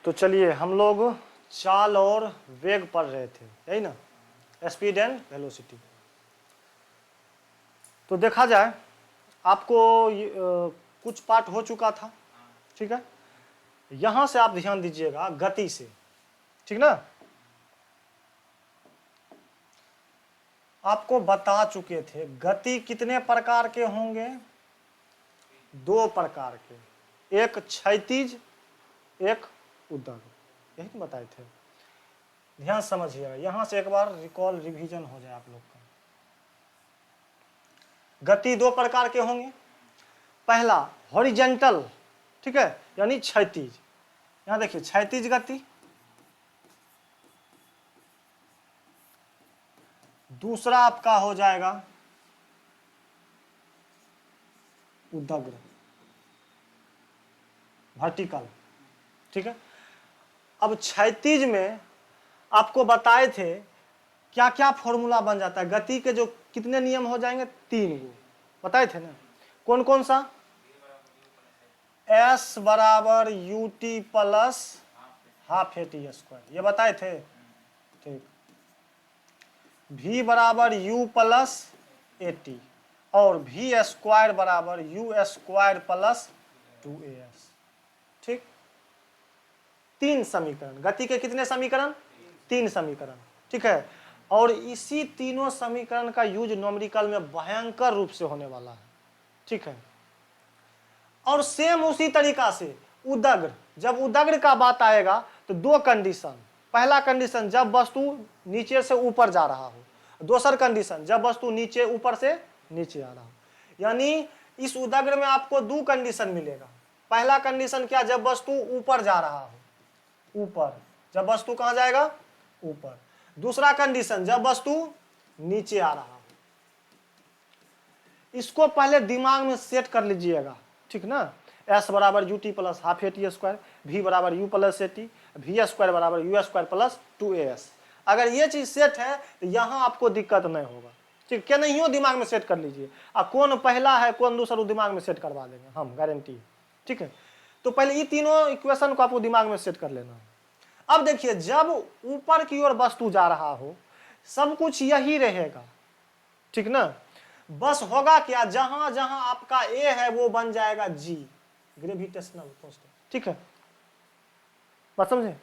तो चलिए हम लोग चाल और वेग पढ़ रहे थे, यही ना, स्पीड एंड वेलोसिटी। तो देखा जाए आपको कुछ पार्ट हो चुका था, ठीक है। यहां से आप ध्यान दीजिएगा गति से, ठीक ना। आपको बता चुके थे गति कितने प्रकार के होंगे, 2 प्रकार के, एक क्षैतिज एक उद्धरण, यही तो बताए थे। ध्यान समझिएगा, यहां से एक बार रिकॉल रिवीजन हो जाए आप लोग का। गति 2 प्रकार के होंगे, पहला हॉरिजेंटल, ठीक है, यानी क्षैतिज। यहां देखिए क्षैतिज गति, दूसरा आपका हो जाएगा उद्धग्र, वर्टिकल, ठीक है। अब क्षैतिज में आपको बताए थे क्या क्या फॉर्मूला बन जाता है, गति के जो कितने नियम हो जाएंगे, 3 गो बताए थे ना। कौन कौन सा, S बराबर ut plus half A T square, ये बताए थे, ठीक। v बराबर u प्लस ए टी और v स्क्वायर बराबर u स्क्वायर प्लस 2as, ठीक। 3 समीकरण, गति के कितने समीकरण, 3 समीकरण, ठीक है। और इसी तीनों समीकरण का यूज न्यूमेरिकल में भयंकर रूप से होने वाला है, ठीक है। और सेम उसी तरीका से उद्धग्र, जब उद्धग्र का बात आएगा तो 2 कंडीशन, पहला कंडीशन जब वस्तु नीचे से ऊपर जा रहा हो, दूसरा कंडीशन जब वस्तु नीचे ऊपर से नीचे आ रहा हो। यानी इस उद्धग्र में आपको 2 कंडीशन मिलेगा। पहला कंडीशन क्या, जब वस्तु ऊपर जा रहा हो, ऊपर, जब वस्तु कहां जाएगा, ऊपर। दूसरा कंडीशन जब वस्तु नीचे आ रहा हो। इसको पहले दिमाग में सेट कर लीजिएगा, ठीक ना। S बराबर ut plus half A T square, v बराबर u plus A T, v square बराबर u स्क्वायर प्लस 2as। अगर ये चीज सेट है तो यहां आपको दिक्कत नहीं होगा, ठीक। क्या नहीं हो, दिमाग में सेट कर लीजिए। कौन पहला है कौन दूसरा दिमाग में सेट करवा देंगे हम, गारंटी, ठीक है। तो पहले ये तीनों इक्वेशन को आपको दिमाग में सेट कर लेना है। अब देखिए जब ऊपर की ओर वस्तु जा रहा हो सब कुछ यही रहेगा, ठीक ना। बस होगा क्या, जहां जहां आपका ए है वो बन जाएगा जी, ग्रेविटेशनल कांस्टेंट, ठीक है। बात समझे,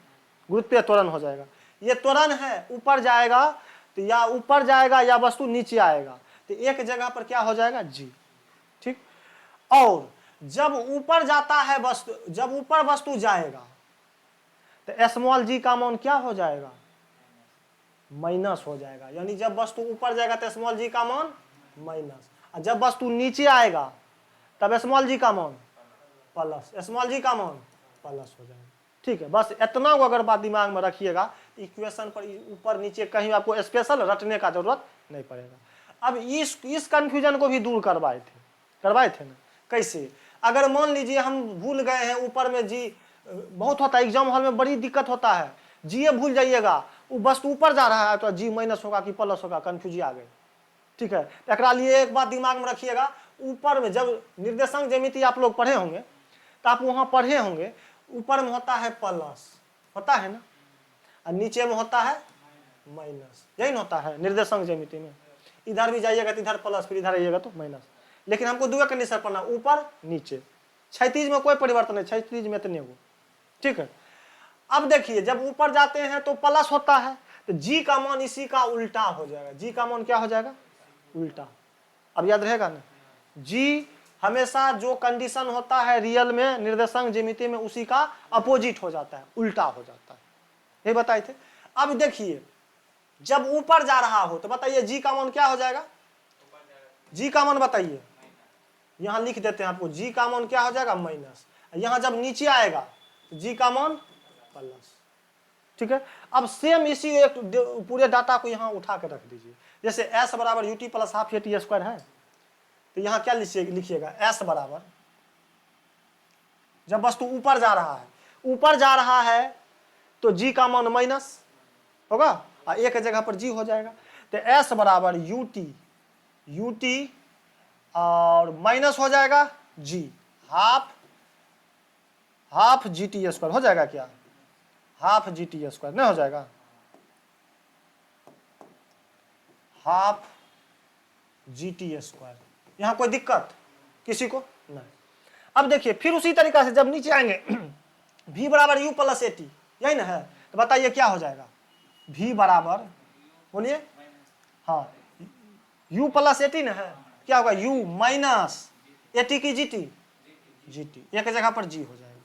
गुरुत्वीय त्वरण हो जाएगा। ये त्वरण है, ऊपर जाएगा तो या ऊपर जाएगा या वस्तु नीचे आएगा तो एक जगह पर क्या हो जाएगा, जी, ठीक। और जब ऊपर जाता है वस्तु, जब ऊपर वस्तु जाएगा तो स्मॉल जी का मान क्या हो जाएगा, माइनस हो जाएगा। यानी जब वस्तु ऊपर जाएगा तो स्मॉल जी का मान माइनस, और जब वस्तु नीचे आएगा तब स्मॉल जी का मान प्लस, स्मॉल जी का मान प्लस हो जाएगा, ठीक है। बस इतना को अगर बात दिमाग में रखिएगा, इक्वेशन पर ऊपर नीचे कहीं आपको स्पेशल रटने का जरूरत नहीं पड़ेगा। अब इस कंफ्यूजन को भी दूर करवाए थे ना। कैसे, अगर मान लीजिए हम भूल गए हैं ऊपर में जी, बहुत होता है एग्जाम हॉल में, बड़ी दिक्कत होता है, जी भूल जाइएगा, वो वस्तु ऊपर जा रहा है तो जी माइनस होगा कि प्लस होगा, कंफ्यूज आ गए, ठीक है। एकरा लिए एक बात दिमाग में रखिएगा, ऊपर में जब निर्देशांक ज्यामिति आप लोग पढ़े होंगे तो आप वहां पढ़े होंगे ऊपर में होता है प्लस, होता है ना, और नीचे में होता है माइनस, यही ना होता है निर्देशांक ज्यामिति में। इधर भी जाइएगा तो इधर प्लस, फिर इधर आइएगा तो माइनस। लेकिन हमको 2 कंडीशन पढ़ना, ऊपर नीचे। क्षैतिज में कोई परिवर्तन नहीं, क्षैतिज में तो नहीं हो, ठीक है। अब देखिए जब ऊपर जाते हैं तो प्लस होता है तो जी का मान इसी का उल्टा हो जाएगा, जी का मान क्या हो जाएगा, उल्टा। अब याद रहेगा ना, जी हमेशा जो कंडीशन होता है रियल में निर्देशांक ज्यामिति में उसी का अपोजिट हो जाता है, उल्टा हो जाता है, ये बताए थे। अब देखिए जब ऊपर जा रहा हो तो बताइए जी का मान क्या हो जाएगा, जी का मान बताइए, यहां लिख देते हैं आपको, जी का मान क्या हो जाएगा, माइनस। यहां जब नीचे आएगा तो जी का मान प्लस, ठीक है। अब सेम इसी एक पूरे डाटा को यहां उठा के रख दीजिए। जैसे s बराबर ut plus half A T square है तो यहां क्या लिखिएगा, s बराबर, जब वस्तु ऊपर जा रहा है, ऊपर जा रहा है तो g का मान माइनस होगा और एक जगह पर g हो जाएगा। तो s बराबर ut और माइनस हो जाएगा g, half G T square हो जाएगा क्या, हाफ जी टी स्क्वायर नहीं हो जाएगा, हाफ जी टी स्क्वायर। यहां कोई दिक्कत किसी को नहीं। अब देखिए फिर उसी तरीका से जब नीचे आएंगे v बराबर u प्लस ए टी, यही ना है, तो बताइए क्या हो जाएगा, v बराबर बोलिए, हाँ u प्लस ए टी ना है, क्या होगा u माइनस ए टी की जी टी, एक जगह पर g हो जाएगा,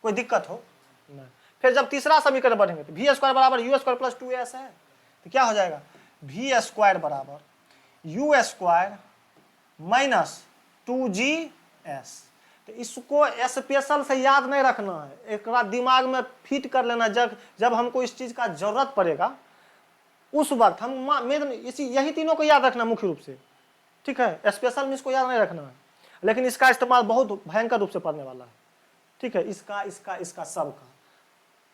कोई दिक्कत हो नहीं। फिर जब तीसरा समीकरण बढ़ेंगे तो v स्क्वायर बराबर यू स्क्वायर प्लस 2s है, तो क्या हो जाएगा v स्क्वायर बराबर यू स्क्वायर माइनस 2gs। तो इसको स्पेशल से याद नहीं रखना है, एक दिमाग में फिट कर लेना, जब हमको इस चीज का जरूरत पड़ेगा उस वक्त हम यही तीनों को याद रखना मुख्य रूप से, ठीक है, स्पेशल में इसको याद नहीं रखना है, लेकिन इसका इस्तेमाल बहुत भयंकर रूप से पड़ने वाला है, ठीक है, इसका इसका इसका सबका,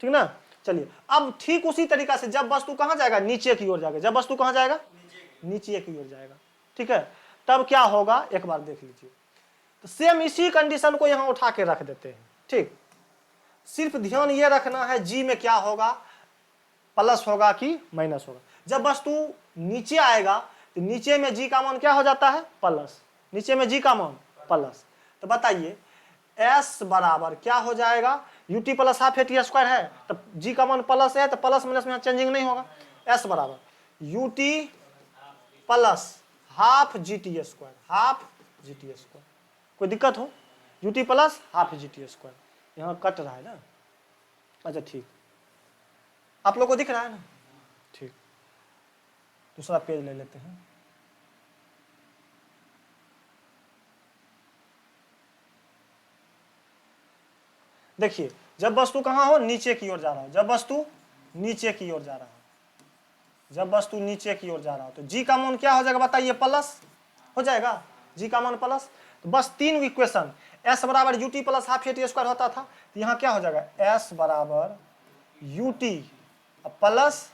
ठीक ना। चलिए अब ठीक उसी तरीका से जब वस्तु कहां जाएगा, नीचे की ओर जाएगा, जब वस्तु कहां जाएगा, नीचे की ओर जाएगा, ठीक है, तब क्या होगा एक बार देख लीजिए। तो सेम इसी कंडीशन को यहां उठा के रख देते हैं, ठीक, सिर्फ ध्यान ये रखना है जी में क्या होगा, प्लस होगा कि माइनस होगा। जब वस्तु नीचे आएगा तो नीचे में जी का मान क्या हो जाता है, प्लस, नीचे में जी का मान प्लस। तो बताइए एस बराबर क्या हो जाएगा, UT plus half A T square है, तो जी का मान प्लस है, तो प्लस माइनस में चेंजिंग नहीं होगा। एस बराबर UT plus half G T square, half G T square, कोई दिक्कत हो, UT plus half G T square, यहाँ कट रहा है ना, अच्छा ठीक, आप लोग को दिख रहा है ना, ठीक, दूसरा पेज ले लेते हैं। देखिए जब वस्तु कहां हो, नीचे की ओर जा रहा हो, जब वस्तु नीचे की ओर जा रहा हो, जब वस्तु नीचे की ओर जा रहा हो तो जी का मान क्या हो जाएगा बताइए, प्लस हो जाएगा, जी का मान प्लस। तो बस तीन इक्वेशन, एस बराबर UT plus half A T square होता था, तो यहाँ क्या हो जाएगा, एस बराबर UT plus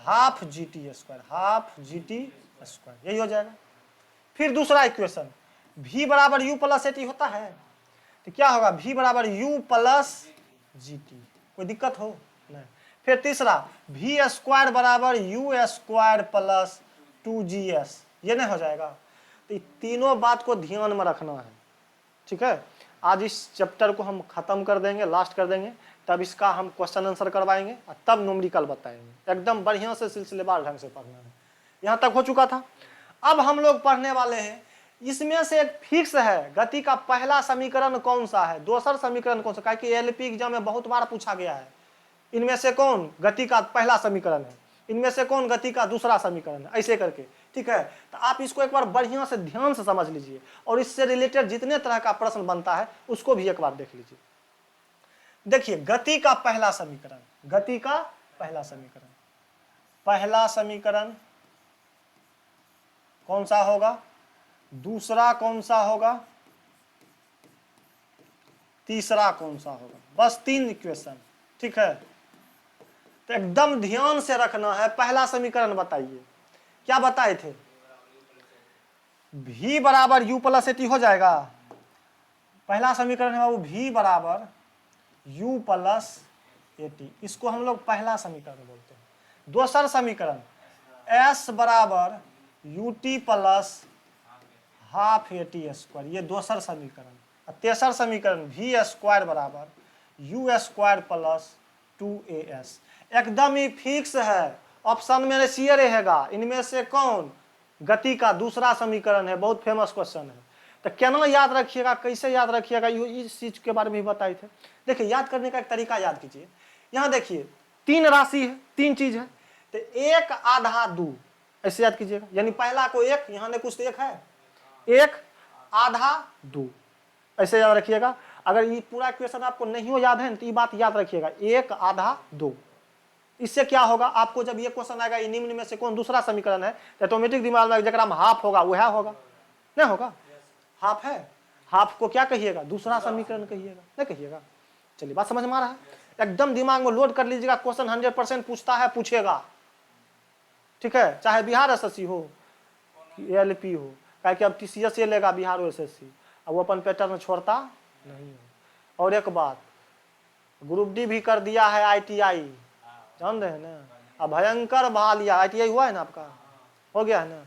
half G T square, half G T square, यही हो जाएगा। फिर दूसरा इक्वेशन v बराबर u प्लस ए टी होता है, तो क्या होगा v बराबर u प्लस जी टी, कोई दिक्कत हो नहीं। फिर तीसरा v स्क्वायर बराबर u स्क्वायर प्लस 2gs, ये नहीं हो जाएगा। तो तीनों बात को ध्यान में रखना है, ठीक है। आज इस चैप्टर को हम खत्म कर देंगे, लास्ट कर देंगे, तब इसका हम क्वेश्चन आंसर करवाएंगे और तब न्यूमेरिकल बताएंगे, एकदम बढ़िया से सिलसिलेवार ढंग से पढ़ना है। यहाँ तक हो चुका था। अब हम लोग पढ़ने वाले हैं, इसमें से एक फिक्स है, गति का पहला समीकरण कौन सा है, दूसरा समीकरण कौन सा, क्योंकि एलपी एग्जाम में बहुत बार पूछा गया है, इनमें से कौन गति का पहला समीकरण है, इनमें से कौन गति का दूसरा समीकरण है, ऐसे करके, ठीक है। तो आप इसको एक बार बढ़िया से ध्यान से समझ लीजिए, और इससे रिलेटेड जितने तरह का प्रश्न बनता है उसको भी एक बार देख लीजिए। देखिए गति का पहला समीकरण, गति का पहला समीकरण, पहला समीकरण कौन सा होगा, दूसरा कौन सा होगा, तीसरा कौन सा होगा, बस तीन इक्वेशन, ठीक है। तो एकदम ध्यान से रखना है। पहला समीकरण बताइए, क्या बताए थे, v बराबर u प्लस ए टी हो जाएगा, पहला समीकरण है वो v बराबर u प्लस ए टी, इसको हम लोग पहला समीकरण बोलते हैं। दूसरा समीकरण s बराबर U T plus half A T square, ये दूसरा समीकरण। तेसर समीकरण v स्क्वायर बराबर यू स्क्वायर प्लस 2as, एकदम ही फिक्स है, ऑप्शन में सी रहेगा, इनमें से कौन गति का दूसरा समीकरण है, बहुत फेमस क्वेश्चन है। तो केना याद रखिएगा, कैसे याद रखिएगा, इस चीज के बारे में भी बताए थे। देखिए याद करने का एक तरीका याद कीजिए, यहाँ देखिए तीन राशि है, तीन चीज है, तो एक आधा दो, ऐसे याद कीजिएगा, यानी पहला को एक, यहाँ ने कुछ तो एक है, एक आधा दो, ऐसे याद रखिएगा। अगर ये पूरा क्वेश्चन आपको नहीं हो याद है तो ये बात याद रखिएगा, एक आधा दो। इससे क्या होगा, आपको जब ये क्वेश्चन आएगा निम्न में से कौन दूसरा समीकरण है, तो ऑटोमेटिक दिमाग में जरा हाफ होगा वह होगा, नहीं होगा, हाफ है, हाफ को क्या कहिएगा, दूसरा समीकरण कहिएगा, नहीं कहिएगा। चलिए बात समझ में आ रहा है, एकदम दिमाग में लोड कर लीजिएगा, क्वेश्चन 100% पूछता है, पूछेगा, ठीक है, चाहे बिहार एसएससी हो एलपी हो, क्या अब टीसीएस लेगा बिहार एसएससी, अब वो अपन पैटर्न छोड़ता नहीं हो। और एक बात, ग्रुप डी भी कर दिया है, ITI जान रहे हैं ना। अब भयंकर बहा लिया, ITI हुआ है ना आपका, हो गया है ना,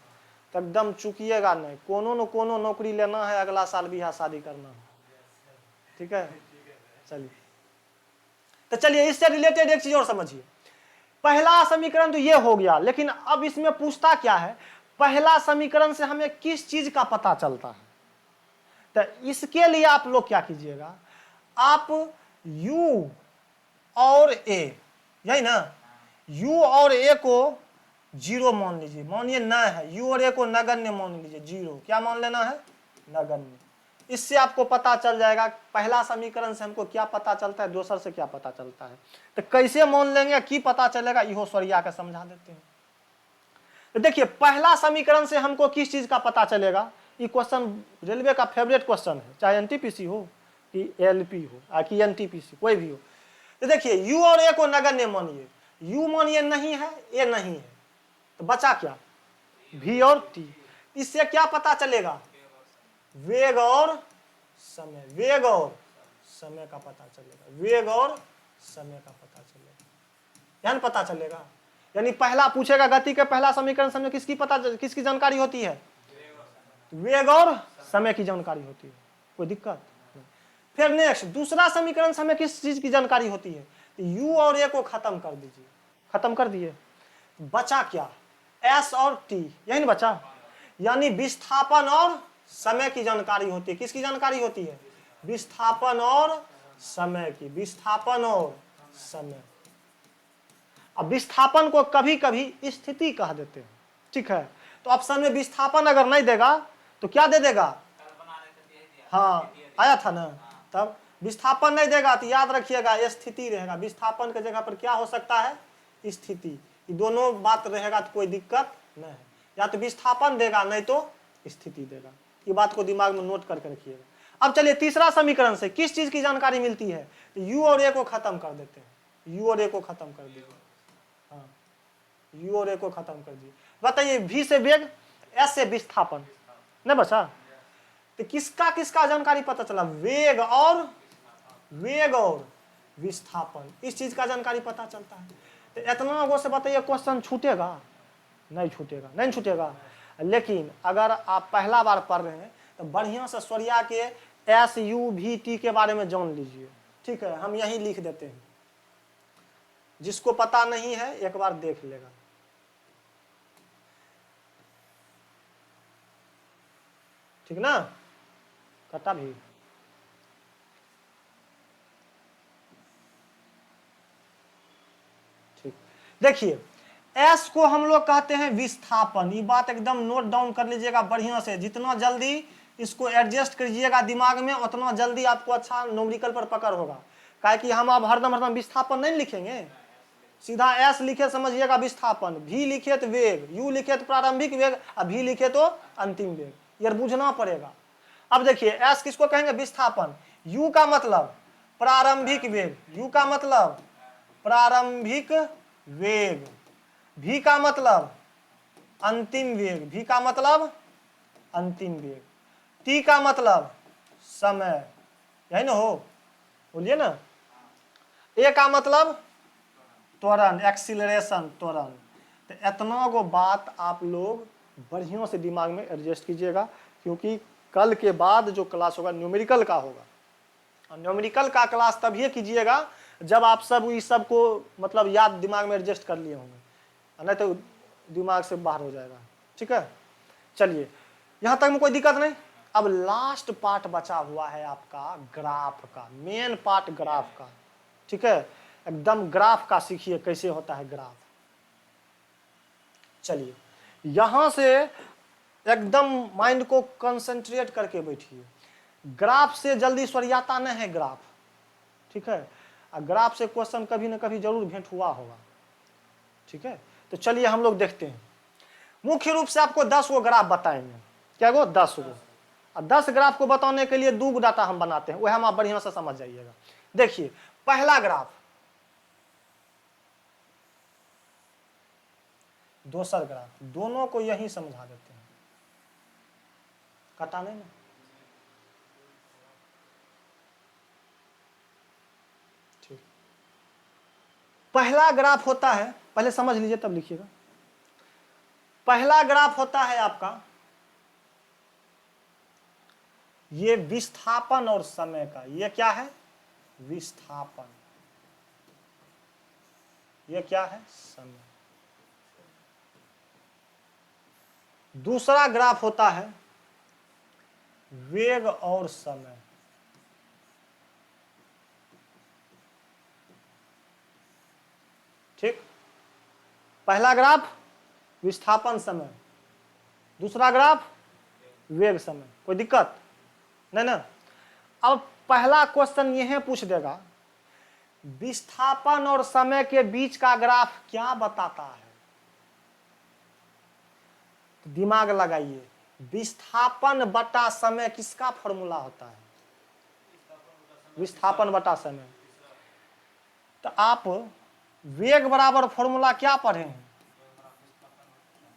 तो एकदम चुकिएगा नहीं, कोनो न कोनो नौकरी लेना है, अगला साल ब्याह शादी करना है, ठीक है। चलिए, तो चलिए इससे रिलेटेड एक चीज और समझिए। पहला समीकरण तो ये हो गया, लेकिन अब इसमें पूछता क्या है, पहला समीकरण से हमें किस चीज का पता चलता है। तो इसके लिए आप लोग क्या कीजिएगा, आप u और a, यही ना, u और a को जीरो मान लीजिए, मानिए न है, u और a को नगण्य मान लीजिए, जीरो क्या मान लेना है, नगण्य। इससे आपको पता चल जाएगा, पहला समीकरण से हमको क्या पता चलता है, दूसर से क्या पता चलता है। तो कैसे मान लेंगे, की पता चलेगा, इहो सरिया के समझा देते हैं। तो देखिए, पहला समीकरण से हमको किस चीज का पता चलेगा, ये क्वेश्चन रेलवे का फेवरेट क्वेश्चन है, चाहे एनटीपीसी हो कि एलपी हो कि एनटीपीसी कोई भी हो। तो देखिए, u और a को नगण्य मानिए, u मानिए नहीं है, a नहीं है, तो बचा क्या, v और t। इससे क्या पता चलेगा, वेग और समय, वेग और समय का पता चलेगा, वेग और समय का पता चलेगा, यानी पता चलेगा। यानी पहला पूछेगा गति के पहला समीकरण से हमें किसकी जानकारी होती है, वेग और समय की जानकारी होती है, कोई दिक्कत नहीं। फिर नेक्स्ट दूसरा समीकरण से हमें किस चीज की जानकारी होती है, तो u और a को खत्म कर दीजिए, खत्म कर दिए, बचा क्या, s और t, यही ना बचा। यानी विस्थापन और समय की जानकारी होती है, किसकी जानकारी होती है, विस्थापन और समय की, विस्थापन और समय। अब विस्थापन को कभी कभी स्थिति कह देते हैं, ठीक है। तो ऑप्शन में विस्थापन अगर नहीं देगा तो क्या दे देगा, हाँ आया था ना, तब विस्थापन नहीं देगा तो याद रखिएगा स्थिति रहेगा, विस्थापन के जगह पर क्या हो सकता है, स्थिति। ये दोनों बात रहेगा तो कोई दिक्कत नहीं है, या तो विस्थापन देगा नहीं तो स्थिति देगा, ये बात को दिमाग में नोट करके रखिएगा। अब चलिए तीसरा समीकरण से किस चीज की जानकारी मिलती है, तो u और a को खत्म कर देते हैं, u और a को खत्म कर दीजिए, हाँ u और a को खत्म कर दीजिए। बताइए v से वेग, s से विस्थापन, नहीं बचा, तो किसका किसका जानकारी पता चला, वेग और विस्थापन, इस चीज का जानकारी पता चलता है। तो इतना गो से बताइए क्वेश्चन छूटेगा, नहीं छूटेगा, नहीं छूटेगा। लेकिन अगर आप पहला बार पढ़ रहे हैं तो बढ़िया से सरिया के SUVT के बारे में जान लीजिए, ठीक है। हम यही लिख देते हैं, जिसको पता नहीं है एक बार देख लेगा। ठीक ना, कटा भी, ठीक। देखिए S को हम लोग कहते हैं विस्थापन, ये बात एकदम नोट डाउन कर लीजिएगा बढ़िया से, जितना जल्दी इसको एडजस्ट करिएगा दिमाग में उतना जल्दी आपको अच्छा न्यूमेरिकल पर पकड़ होगा। काहे कि हम अब हरदम विस्थापन नहीं लिखेंगे, सीधा S लिखे समझिएगा विस्थापन, V लिखे तो वेग, U लिखे तो प्रारंभिक वेग, और V लिखे तो अंतिम वेग, ये बुझना पड़ेगा। अब देखिए S किसको कहेंगे, विस्थापन, U का मतलब प्रारंभिक वेग, U का मतलब प्रारंभिक वेग, V का मतलब अंतिम वेग, V का मतलब अंतिम वेग, T का मतलब समय, यही ना हो, बोलिए ना। A का मतलब त्वरण, एक्सीलरेशन, त्वरण। तो इतना को बात आप लोग बढ़िया से दिमाग में एडजस्ट कीजिएगा, क्योंकि कल के बाद जो क्लास होगा न्यूमेरिकल का होगा, और न्यूमेरिकल का क्लास तभी कीजिएगा जब आप सब इस सब को मतलब याद दिमाग में एडजस्ट कर लिए होंगे, नहीं तो दिमाग से बाहर हो जाएगा, ठीक है। चलिए यहाँ तक में कोई दिक्कत नहीं। अब लास्ट पार्ट बचा हुआ है आपका ग्राफ का, मेन पार्ट ग्राफ का, ठीक है। एकदम ग्राफ का सीखिए कैसे होता है ग्राफ। चलिए यहां से एकदम माइंड को कंसंट्रेट करके बैठिए, ग्राफ से जल्दी सरियाता नहीं है ग्राफ, ठीक है। ग्राफ से क्वेश्चन कभी ना कभी जरूर भेंट हुआ होगा, ठीक है। तो चलिए हम लोग देखते हैं। मुख्य रूप से आपको 10 गो ग्राफ बताएंगे, क्या गो, 10 गो। और 10 ग्राफ को बताने के लिए 2 डाटा हम बनाते हैं, वह हम आप बढ़िया से समझ जाइएगा। देखिए पहला ग्राफ, दूसरा ग्राफ, दोनों को यही समझा देते हैं, कटा नहीं ना। ठीक। पहला ग्राफ होता है, पहले समझ लीजिए तब लिखिएगा। पहला ग्राफ होता है आपका ये विस्थापन और समय का, ये क्या है? विस्थापन। ये क्या है? समय। दूसरा ग्राफ होता है वेग और समय। ठीक, पहला ग्राफ विस्थापन समय, दूसरा ग्राफ वेग समय। कोई दिक्कत नहीं ना? अब पहला क्वेश्चन यह पूछ देगा विस्थापन और समय के बीच का ग्राफ क्या बताता है? तो दिमाग लगाइए, विस्थापन बटा समय किसका फॉर्मूला होता है? विस्थापन बटा समय। तो आप वेग बराबर फॉर्मूला क्या पढ़े हैं?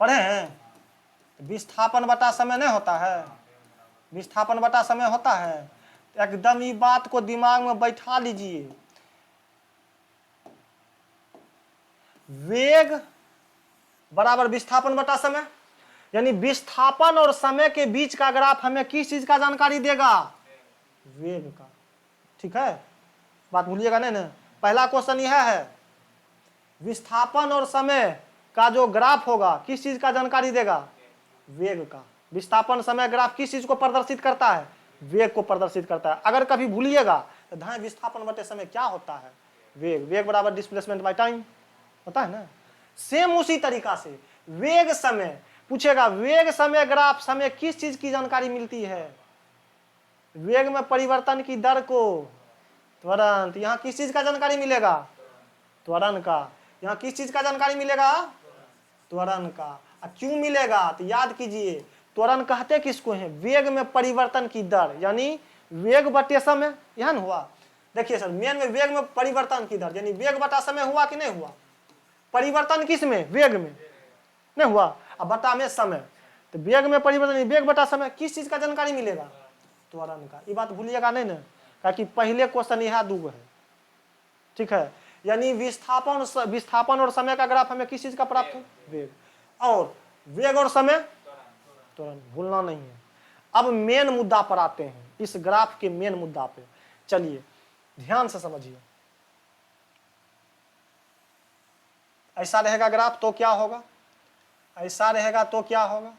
पढ़े हैं? विस्थापन बटा समय नहीं होता है? विस्थापन बटा समय होता है। एकदम ये बात को दिमाग में बैठा लीजिए। वेग बराबर विस्थापन बटा समय, यानी विस्थापन और समय के बीच का ग्राफ हमें किस चीज का जानकारी देगा? वेग का। ठीक है, बात भूलिएगा नहीं ना? पहला क्वेश्चन यह है विस्थापन और समय का जो ग्राफ होगा किस चीज का जानकारी देगा? वेग का। विस्थापन समय ग्राफ किस चीज को प्रदर्शित करता है? वेग को प्रदर्शित करता है। अगर कभी भूलिएगा तो धाए विस्थापन बटे समय क्या होता है? वेग। वेग बराबर डिस्प्लेसमेंट बाय टाइम होता है ना? सेम उसी तरीका से वेग समय पूछेगा, वेग समय ग्राफ समय किस चीज की जानकारी मिलती है? वेग में परिवर्तन की दर को त्वरण। यहां किस चीज का जानकारी मिलेगा? त्वरण का। यहां किस चीज का जानकारी मिलेगा? त्वरण का। क्यों मिलेगा? तो याद कीजिए, त्वरण कहते किसको हैं? वेग में परिवर्तन की दर, यानी वेग बटे समय। यह न हुआ, देखिए सर, मेन में वेग में परिवर्तन की दर यानी वेग बटा समय हुआ कि नहीं हुआ? परिवर्तन किस में? वेग में नहीं हुआ, अब बटा में समय। तो वेग में परिवर्तन, वेग बटा समय, किस चीज का जानकारी मिलेगा? त्वरण का। ये बात भूलिएगा नहीं ना, ताकि पहले क्वेश्चन यह दूगो है। ठीक है, यानी विस्थापन और समय का ग्राफ हमें किस चीज का प्राप्त हो? वेग। और वेग और समय त्वरण, भूलना नहीं है। अब मेन मुद्दा पर आते हैं, इस ग्राफ के मेन मुद्दा पे। चलिए ध्यान से समझिए। ऐसा रहेगा ग्राफ तो क्या होगा? ऐसा रहेगा तो क्या होगा?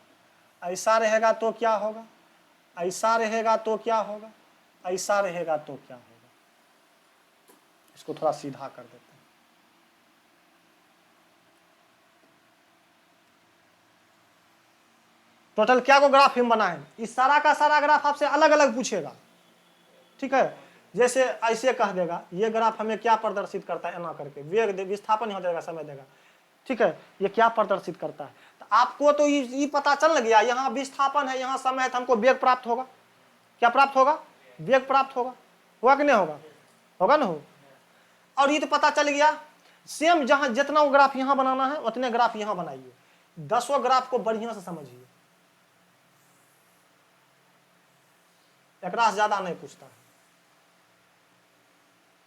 ऐसा रहेगा तो क्या होगा? ऐसा रहेगा तो क्या होगा? ऐसा रहेगा तो क्या होगा? इसको थोड़ा सीधा कर देते हैं। टोटल क्या को ग्राफ हम बनाए? इस सारा का सारा ग्राफ आपसे अलग अलग पूछेगा। ठीक है, जैसे ऐसे कह देगा ये ग्राफ हमें क्या प्रदर्शित करता है, ना करके वेग विस्थापन हो जाएगा, समय देगा। ठीक है, ये क्या प्रदर्शित करता है? तो आपको तो ये पता चल गया, यहाँ विस्थापन है, यहाँ समय है, तो हमको वेग प्राप्त होगा। क्या प्राप्त होगा? वेग प्राप्त होगा। होगा कि नहीं होगा? होगा ना हो। और ये तो पता चल गया, सेम जहां जितना वो ग्राफ यहां बनाना है उतने ग्राफ यहां बनाइए। 10 ग्राफ को बढ़िया से समझिए, एक ज्यादा नहीं पूछता।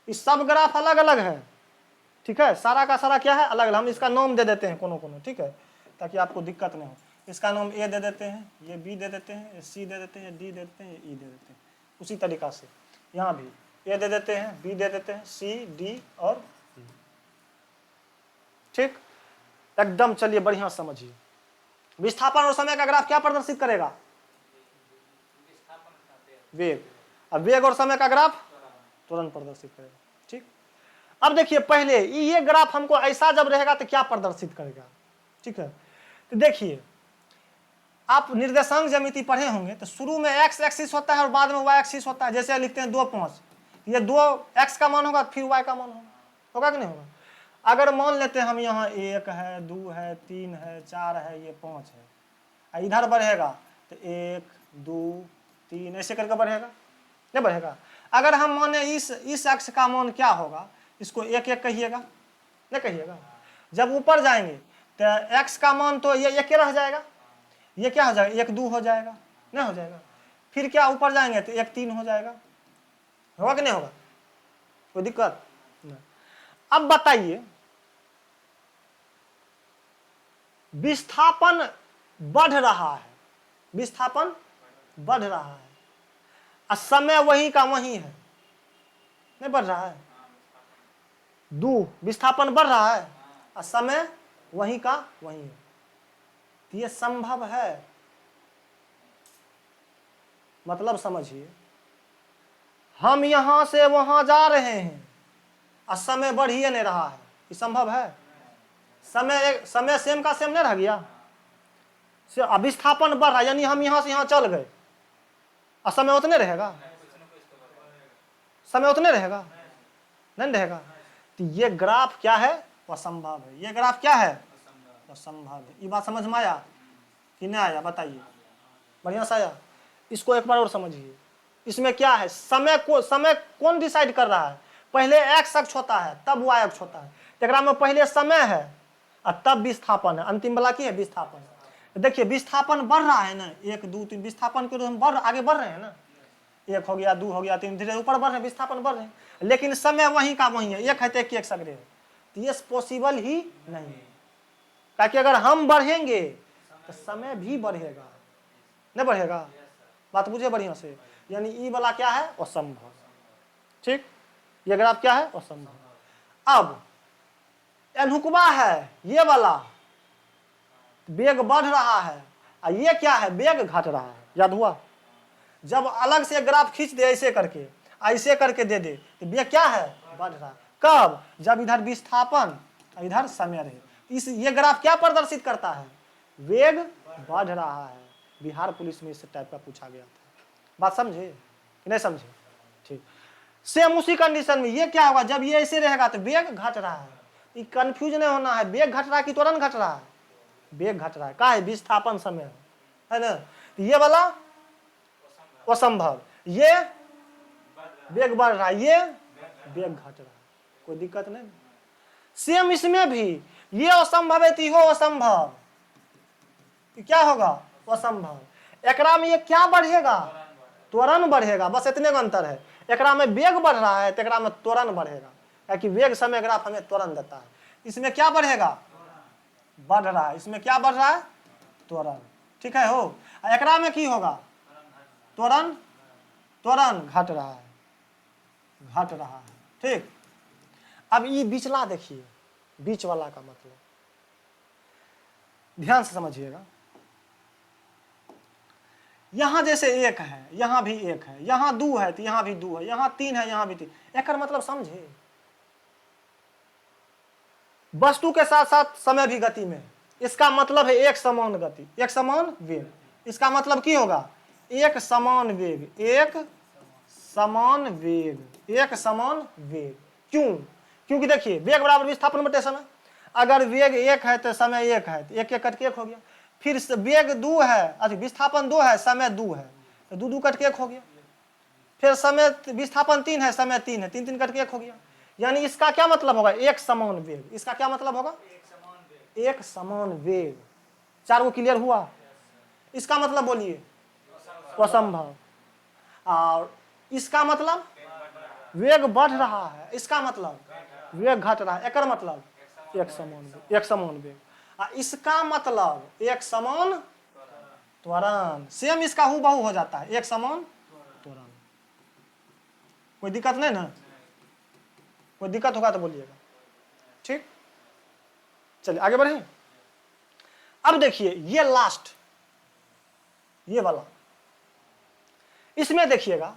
इस सब ग्राफ अलग अलग है। ठीक है, सारा का सारा क्या है? अलग अलग। हम इसका नाम दे देते हैं कोनो कोनो, ठीक है, ताकि आपको दिक्कत नहीं हो। इसका नाम ए दे देते हैं, ये बी दे देते हैं, ये सी दे देते हैं, ये डी दे देते हैं, ये ई दे देते हैं। उसी तरीका से यहाँ भी ए दे देते हैं, बी दे देते हैं, सी डी और ई। ठीक, एकदम। चलिए बढ़िया समझिए, विस्थापन और समय का ग्राफ क्या प्रदर्शित करेगा? वेग। अब वेग और समय का ग्राफ तुरंत प्रदर्शित करेगा। ठीक, अब देखिए पहले ये ग्राफ हमको ऐसा जब रहेगा तो क्या प्रदर्शित करेगा? ठीक है, तो देखिए आप निर्देशांक ज्यामिति पढ़े होंगे, तो शुरू में एक्स एक्सिस होता है और बाद में वाई एक्सिस होता है। जैसे लिखते हैं 2, 5, ये 2 एक्स का मान होगा, फिर वाई का मान होगा। होगा कि नहीं होगा? अगर मान लेते हैं हम यहाँ 1 है, 2 है, 3 है, 4 है, ये 5 है, इधर बढ़ेगा तो 1, 2, 3 ऐसे करके बढ़ेगा, नहीं बढ़ेगा? अगर हम माने इस अक्ष का मान क्या होगा, इसको 1, 1 कहिएगा, नहीं कहिएगा? जब ऊपर जाएंगे तो एक्स का मान तो ये 1 रह जाएगा, ये क्या हो जाएगा? 1, 2 हो जाएगा, नहीं हो जाएगा? फिर क्या ऊपर जाएंगे तो 1, 3 हो जाएगा। होगा कि नहीं होगा? कोई दिक्कत नहीं। अब बताइए विस्थापन बढ़ रहा है, विस्थापन बढ़ रहा है और समय वही का वही है, नहीं बढ़ रहा है। विस्थापन बढ़ रहा है और समय वही का वही है, तो ये संभव है। मतलब समझिए, हम यहां से वहां जा रहे हैं और समय बढ़ ही नहीं रहा है, ये संभव है? समय सेम का सेम नहीं रह गया, विस्थापन बढ़ रहा है, यानी हम यहां से यहां चल गए और समय उतने रहेगा, समय उतने रहेगा, नहीं रहेगा। तो ये ग्राफ क्या है? असंभव है। ये ग्राफ क्या है? असंभव है। ये बात समझ में आया कि नहीं आया? बताइए, बढ़िया से आया? इसको एक बार और समझिए। इसमें क्या है? समय कौन डिसाइड कर रहा है? पहले एक्स अक्ष होता है तब वाई अक्ष होता है, तेरा में पहले समय है और तब विस्थापन है, अंतिम वाला की है? विस्थापन। देखिए विस्थापन बढ़ रहा है ना, 1 2 3 विस्थापन के हम आगे बढ़ रहे हैं ना, 1 हो गया, 2 हो गया, 3, धीरे ऊपर बढ़ रहे हैं, विस्थापन बढ़ रहे हैं, लेकिन समय वहीं का वहीं है, एक है तो एक सगरे है, तो ये पॉसिबल ही नहीं है। ताकि अगर हम बढ़ेंगे तो समय भी बढ़ेगा, नहीं बढ़ेगा? बात बुझे बढ़िया से? यानी ई वाला क्या है? असंभव। ठीक, ये ग्राफ क्या है? असंभव। अब अनुभुकवा है ये वाला, वेग बढ़ रहा है और ये क्या है? वेग घट रहा है। याद हुआ? जब अलग से ग्राफ खींच दे ऐसे करके दे दे तो वेग क्या है? बढ़ रहा है। कब? जब इधर विस्थापन इधर समय रहे। ये ग्राफ क्या प्रदर्शित करता है? वेग बढ़ रहा है। बिहार पुलिस में इस टाइप का पूछा गया था। बात समझे कि नहीं समझे? ठीक, सेम उसी कंडीशन में ये क्या होगा? जब ये ऐसे रहेगा तो वेग घट रहा है। ये कंफ्यूज नहीं होना है, वेग घट रहा है कि त्वरण घट रहा है? वेग घट रहा है। का है? विस्थापन समय है ना। तो ये वाला असंभव, ये वेग बढ़ रहा है, ये वेग घट रहा है, कोई दिक्कत नहीं। सेम इसमें भी ये असंभव है तो हो असंभव, क्या होगा? असंभव। एकरा में ये क्या बढ़ेगा? त्वरण बढ़ेगा, बस इतने का अंतर है। एकरा में वेग बढ़ रहा है तो एकरा में त्वरण बढ़ेगा, क्योंकि वेग समय ग्राफ हमें त्वरण देता है। इसमें क्या बढ़ेगा? बढ़ रहा है। इसमें क्या बढ़ रहा है? त्वरण। ठीक है हो। एकरा में की होगा? त्वरण, त्वरण घट रहा है, घट रहा है। ठीक, अब ये बीचला देखिए, बीच वाला का मतलब ध्यान से समझिएगा। यहां जैसे 1 है, यहां भी 1 है, यहां 2 है तो यहां भी 2 है, यहां 3 है, यहां भी 3। एक मतलब समझे, वस्तु के साथ साथ समय भी गति में, इसका मतलब है एक समान गति, एक समान वेग। इसका मतलब की होगा? एक समान वेग, एक समान वेग, एक समान वेग। क्यों? क्योंकि देखिए वेग बराबर विस्थापन बटे समय। अगर वेग 1 है तो समय 1 है, तो 1 1 कट के 1 हो गया। फिर वेग 2 है, विस्थापन 2 है, समय 2 है, तो 2 2 कट के 1 हो गया। फिर समय विस्थापन 3 है, समय 3 है, 3 3 कट के 1 हो गया। यानी इसका क्या मतलब होगा? एक समान वेग। इसका क्या मतलब होगा? एक समान वेग। 4 को क्लियर हुआ? इसका मतलब बोलिए? असंभव। और इसका मतलब वेग बढ़ रहा है, इसका मतलब वेग घट रहा है, एक मतलब एक समान वेग, एक समान वेग। इसका मतलब एक समान त्वरण। सेम इसका हूबहू हो जाता है, एक समान त्वरण। कोई दिक्कत नहीं ना? कोई दिक्कत होगा तो बोलिएगा। ठीक, चलिए आगे बढ़े। अब देखिए ये लास्ट, ये वाला, इसमें देखिएगा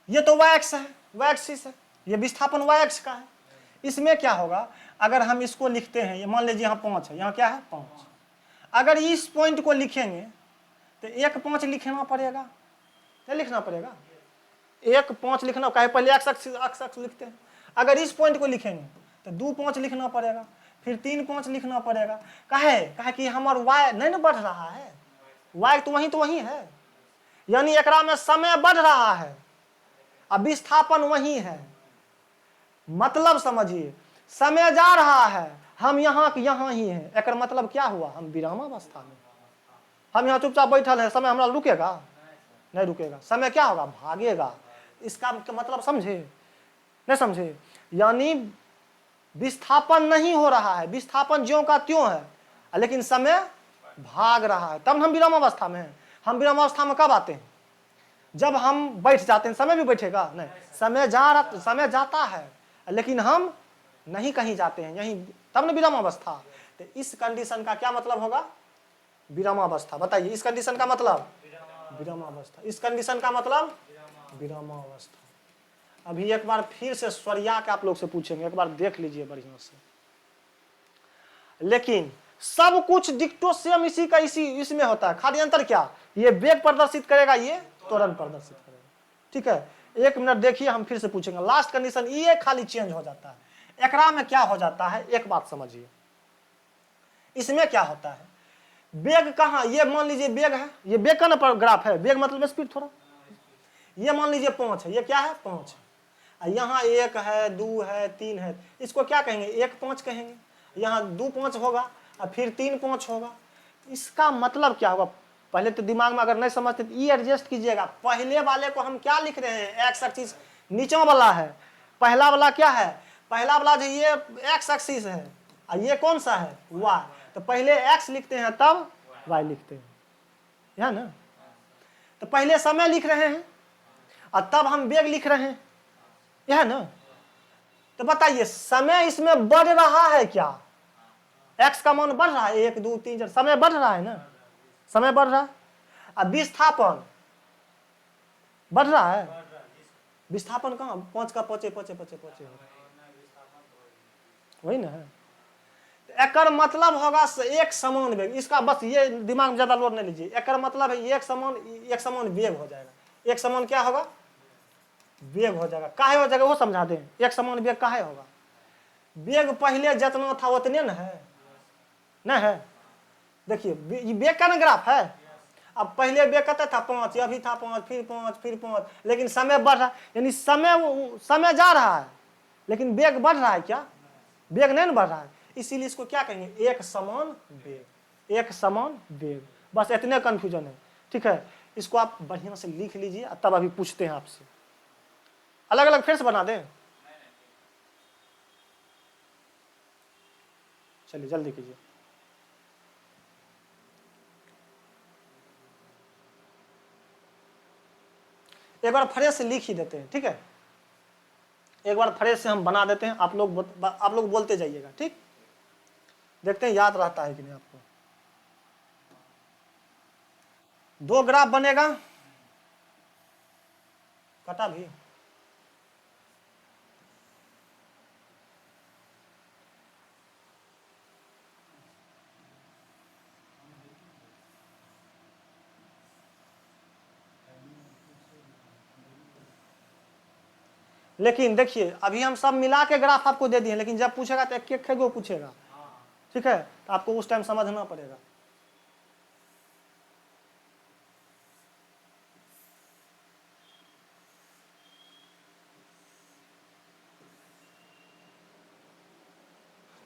ये तो y एक्स है, y एक्सिस है, ये विस्थापन y एक्स का है। इसमें क्या होगा? अगर हम इसको लिखते हैं, ये मान लीजिए यहाँ 5 है, यहाँ क्या है? 5। अगर इस पॉइंट को लिखेंगे तो 1 5 लिखना पड़ेगा, क्या लिखना पड़ेगा? 1 5 लिखना, कहे पहले x अक्ष लिखते हैं। अगर इस पॉइंट को लिखेंगे तो 2 5 लिखना पड़ेगा, फिर 3 5 लिखना पड़ेगा। कहे कि हमार y नहीं ना बढ़ रहा है, y तो वही है, यानी एकरा में समय बढ़ रहा है अब विस्थापन वही है। मतलब समझिए, समय जा रहा है, हम यहाँ ही हैं। एक मतलब क्या हुआ? हम विरामावस्था में, हम यहाँ चुपचाप बैठल है, समय हमारा रुकेगा? नहीं रुकेगा। समय क्या होगा? भागेगा। इसका मतलब समझे? नहीं समझे? यानी विस्थापन नहीं हो रहा है, विस्थापन ज्यों का त्यों है लेकिन समय भाग रहा है, तब हम विरामावस्था में हैं। हम विरामावस्था में कब आते हैं? जब हम बैठ जाते हैं। समय भी बैठेगा नहीं, समय जाता है लेकिन हम नहीं कहीं जाते हैं, यहीं, तब न विरामावस्था। तो इस कंडीशन का क्या मतलब होगा? विरामावस्था। बताइए, इस कंडीशन का मतलब विरामावस्था, इस कंडीशन का मतलब विरामावस्था। अभी एक बार फिर से स्वरिया के आप लोग से पूछेंगे, एक बार देख लीजिए बढ़िया से। लेकिन सब कुछ डिक्टो सेम इसी का इसी इसमें होता है, खाली अंतर क्या? ये वेग प्रदर्शित करेगा, ये त्वरण प्रदर्शित करेगा। ठीक है, 1 मिनट देखिए, हम फिर से पूछेंगे। लास्ट कंडीशन ये खाली चेंज हो जाता है। एकरा में क्या हो जाता है, एक बात समझिए। इसमें क्या होता है, वेग कहाँ, ये मान लीजिए वेग है, ये वेग का ना ग्राफ है, वेग मतलब स्पीड थोड़ा। ये मान लीजिए 5 है, ये क्या है 5 है। यहाँ 1 है, 2 है, 3 है, इसको क्या कहेंगे? 1 5 कहेंगे। यहाँ 2 5 होगा और फिर 3 5 होगा। इसका मतलब क्या होगा? पहले तो दिमाग में अगर नहीं समझते तो ये एडजस्ट कीजिएगा। पहले वाले को हम क्या लिख रहे हैं? एक्स एक्सिस नीचे वाला है, पहला वाला क्या है? पहला वाला जो ये एक्स एक्सिस है और ये कौन सा है? वाई। तो पहले एक्स लिखते हैं तब वाई लिखते हैं, है ना? तो पहले समय लिख रहे हैं और तब हम वेग लिख रहे हैं, यह ना? तो बताइए, समय इसमें बढ़ रहा है क्या? एक्स का मान बढ़ रहा है, 1 2 3 4, समय बढ़ रहा है ना? समय बढ़ रहा है। अब विस्थापन बढ़ रहा है। विस्थापन कहाँ? 5 का 5 5 वही ना है। एकर मतलब होगा एक समान वेग। इसका बस ये दिमाग में ज्यादा लोड नहीं लीजिए। एकर मतलब है एक समान वेग हो जाएगा। एक समान क्या होगा? वेग हो जाएगा। काहे हो जाएगा वो समझा दें। एक समान वेग काहे होगा? वेग पहले जितना था उतने न है, न है? देखिए, ये वेग का ना ग्राफ है। अब पहले वेग कहता था 5, अभी था 5, फिर 5, फिर 5, लेकिन समय बढ़ रहा है, यानी समय जा रहा है लेकिन वेग बढ़ रहा है क्या? वेग नहीं बढ़ रहा है। इसीलिए इसको क्या कहेंगे? एक समान वेग। एक समान वेग, बस इतने कंफ्यूजन है। ठीक है, इसको आप बढ़िया से लिख लीजिए, तब अभी पूछते हैं आपसे। अलग अलग फिर से बना दें? चलिए जल्दी कीजिए। एक बार फ्रेश से लिख ही देते हैं, ठीक है? एक बार फ्रेश से हम बना देते हैं, आप लोग बोलते जाइएगा, ठीक? देखते हैं याद रहता है कि नहीं आपको। 2 ग्राफ बनेगा, कटा भी। लेकिन देखिए, अभी हम सब मिला के ग्राफ आपको दे दिए, लेकिन जब पूछेगा तो एक एक गो पूछेगा, ठीक है? तो आपको उस टाइम समझना पड़ेगा।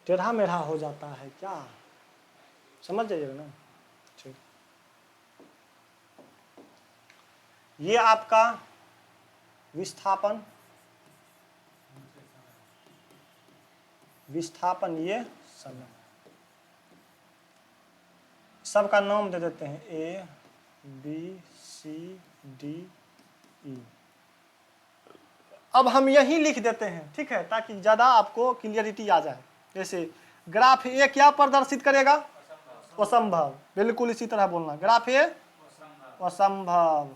टेढ़ा मेढ़ा हो जाता है क्या? समझ जाइएगा ना? ठीक, ये आपका विस्थापन, ये समय, सबका नाम दे देते हैं A B C D E। अब हम यही लिख देते हैं, ठीक है, ताकि ज्यादा आपको क्लियरिटी आ जाए। जैसे ग्राफ ए क्या प्रदर्शित करेगा? असंभव। बिल्कुल इसी तरह बोलना, ग्राफ ए असंभव।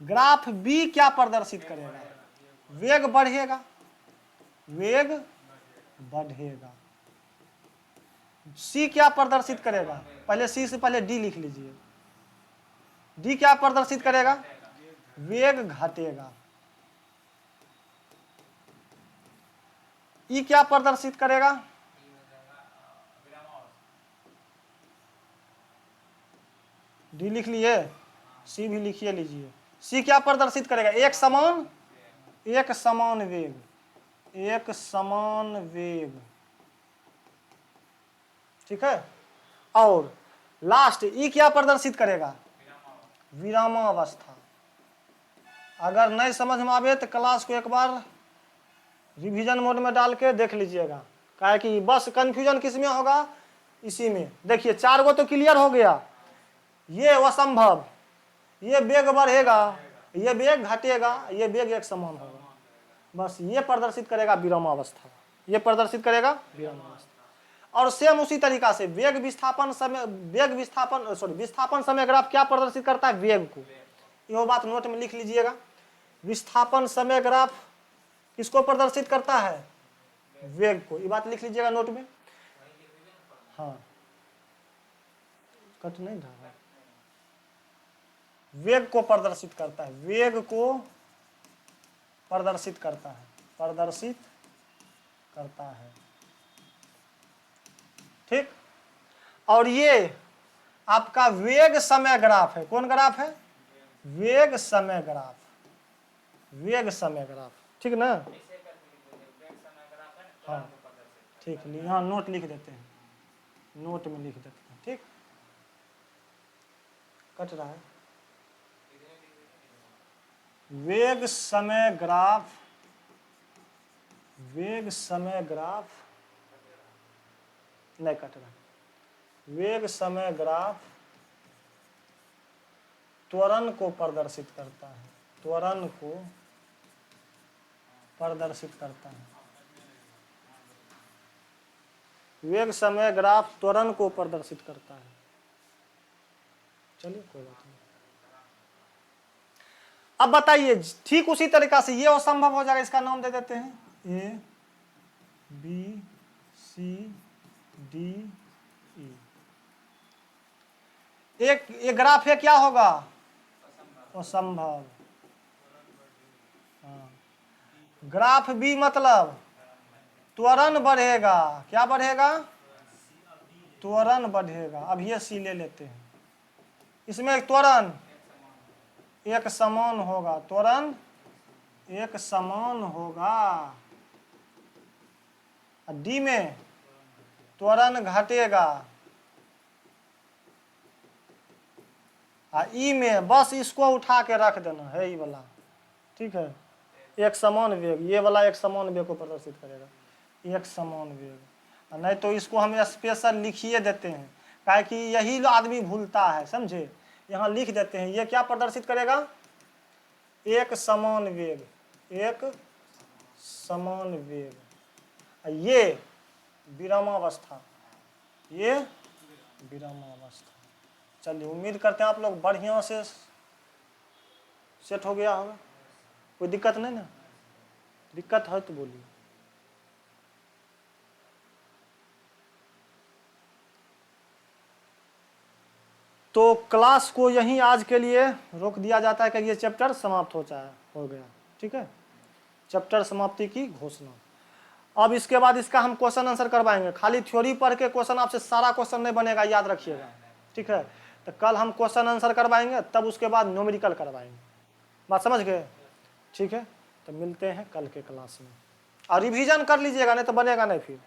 ग्राफ बी क्या प्रदर्शित करेगा? वेग बढ़ेगा, वेग बढ़ेगा। सी क्या प्रदर्शित करेगा? पहले सी से पहले डी लिख लीजिए। डी क्या प्रदर्शित करेगा? वेग घटेगा। ई क्या प्रदर्शित करेगा? डी लिख लिए, सी भी लिखिए लीजिए। सी क्या प्रदर्शित करेगा? एक समान वेग, एक समान वेग, ठीक है? और लास्ट ई क्या प्रदर्शित करेगा? विरामावस्था। अगर नहीं समझ में आवे तो क्लास को एक बार रिवीजन मोड में डाल के देख लीजिएगा। कहा कि बस कंफ्यूजन किस में होगा, इसी में। देखिए 4 गो तो क्लियर हो गया, ये असंभव, ये वेग बढ़ेगा, ये वेग घटेगा, ये वेग एक समान होगा, बस ये प्रदर्शित करेगा विरामावस्था, ये प्रदर्शित करेगा विरामावस्था। और सेम उसी तरीका से वेग विस्थापन समय, विस्थापन समय ग्राफ क्या प्रदर्शित करता है, वेग को। यह बात नोट में लिख लीजिएगा, विस्थापन समय ग्राफ किसको प्रदर्शित करता है, वेग को। ये बात लिख लीजिएगा नोट में। हाँ कट नहीं रहा, वेग को प्रदर्शित करता है, वेग को प्रदर्शित करता है, प्रदर्शित करता है, ठीक। और ये आपका वेग समय ग्राफ है, कौन ग्राफ है, वेग समय ग्राफ, वेग समय ग्राफ, ठीक ना। हाँ ठीक, यहाँ नोट लिख देते हैं, नोट में लिख देते हैं, ठीक। कट रहा है, वेग समय ग्राफ, वेग समय ग्राफ नहीं कट रहा, वेग समय ग्राफ त्वरण को प्रदर्शित करता है, त्वरण को प्रदर्शित करता है, वेग समय ग्राफ त्वरण को प्रदर्शित करता है। चलिए कोई बात नहीं। अब बताइए ठीक उसी तरीका से ये असंभव हो जाएगा, इसका नाम दे देते हैं A B C D E. एक ये ग्राफ है, क्या होगा, असंभव। हाँ। ग्राफ बी मतलब त्वरण बढ़ेगा, क्या बढ़ेगा, त्वरण बढ़ेगा। अब ये सी ले लेते हैं, इसमें त्वरण एक समान होगा, त्वरण एक समान होगा। डी में त्वरण घटेगा, ई में बस इसको उठा के रख देना है, ये वाला, ठीक है। एक समान वेग, ये वाला एक समान वेग को प्रदर्शित करेगा, एक समान वेग। नहीं तो इसको हम स्पेशल लिखिए देते हैं, काहे कि यही आदमी भूलता है, समझे। यहाँ लिख देते हैं, ये क्या प्रदर्शित करेगा, एक समान वेग, एक समान वेग। ये विरामावस्था, ये विरामावस्था। चलिए उम्मीद करते हैं आप लोग बढ़िया से सेट हो गया होगा, कोई दिक्कत नहीं ना, दिक्कत है तो बोलिए। तो क्लास को यहीं आज के लिए रोक दिया जाता है कि ये चैप्टर समाप्त हो गया, ठीक है। चैप्टर समाप्ति की घोषणा। अब इसके बाद इसका हम क्वेश्चन आंसर करवाएंगे, खाली थ्योरी पढ़ के क्वेश्चन आपसे सारा क्वेश्चन नहीं बनेगा, याद रखिएगा, ठीक है। तो कल हम क्वेश्चन आंसर करवाएंगे, तब उसके बाद न्यूमेरिकल करवाएंगे, बात समझ गए, ठीक है। तो मिलते हैं कल के क्लास में, और रिवीजन कर लीजिएगा, नहीं तो बनेगा नहीं फिर।